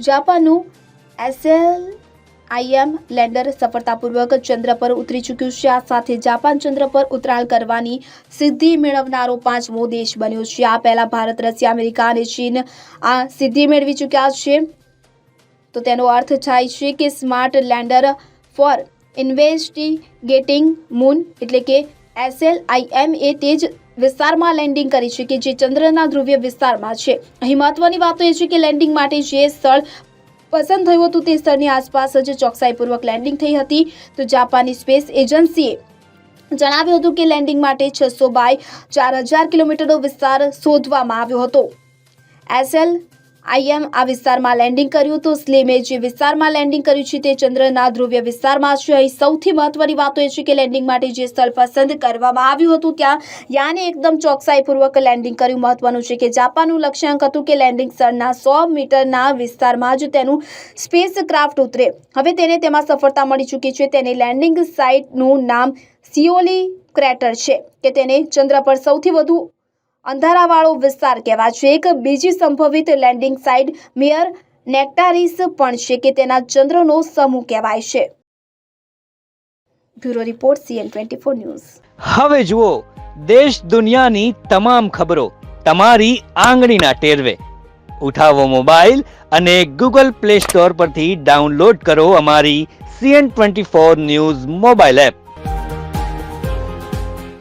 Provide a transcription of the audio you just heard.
જાપાનનું SLIM lander સફળતાપૂર્વક ચંદ્ર પર ઉતરી ચૂક્યું છે। આ સાથે જાપાન ચંદ્ર પર ઉતરાણ કરવાની સિદ્ધિ મેળવનારો 5મો દેશ બન્યો છે। આ પહેલા ભારત, રશિયા, અમેરિકા અને ચીન આ સિદ્ધિ મેળવી ચૂક્યા છે। તો તેનો અર્થ થાય છે કે smart lander for investigating moon એટલે કે SLIM એ તે જ વિસ્તારમાં લેન્ડિંગ કરી છે કે જે ચંદ્રના ધ્રુવીય વિસ્તારમાં છે। અહીં મહત્વની વાત એ છે કે લેન્ડિંગ માટે જે સ્થળ પસંદ થયું હતું તે સ્થળની આસપાસ જ ચોકસાઈપૂર્વક લેન્ડિંગ થઈ હતી। તો જાપાની સ્પેસ એજન્સીએ જણાવ્યું હતું કે લેન્ડિંગ માટે 600 બાય 4000 કિલોમીટરનો વિસ્તાર શોધવામાં આવ્યો હતો। SLIM આ વિસ્તારમાં લેન્ડિંગ કર્યું તો સ્લિમે જે વિસ્તારમાં લેન્ડિંગ કર્યું છે તે ચંદ્રના ધ્રુવીય વિસ્તારમાં છે। અહીં સૌથી મહત્વની વાત એ છે કે લેન્ડિંગ માટે જે સ્થળ પસંદ કરવામાં આવ્યું હતું ત્યાં યાને એકદમ ચોકસાઈપૂર્વક લેન્ડિંગ કર્યું। મહત્વનું છે કે જાપાનનું લક્ષ્યાંક હતું કે લેન્ડિંગ સ્થળના 100 મીટરના વિસ્તારમાં જ તેનું સ્પેસ ક્રાફ્ટ ઉતરે। હવે તેને તેમાં સફળતા મળી ચૂકી છે। તેની લેન્ડિંગ સાઇટનું નામ સિઓલી ક્રેટર છે કે તેને ચંદ્ર પર સૌથી વધુ અંધારાવાળો વિસ્તાર કહેવાય છે। એક બીજી સંભવિત લેન્ડિંગ સાઇટ મિયર નેક્ટારિસ પણ છે કે તેના ચંદ્રનો સમૂહ કહેવાય છે। Bureau report CN24 news. હવે જુઓ દેશ દુનિયાની તમામ ખબરો તમારી આંગળીના ટેરવે। ઉઠાવો મોબાઈલ અને Google Play Store પરથી ડાઉનલોડ કરો અમારી CN24 ન્યૂઝ મોબાઈલ એપ।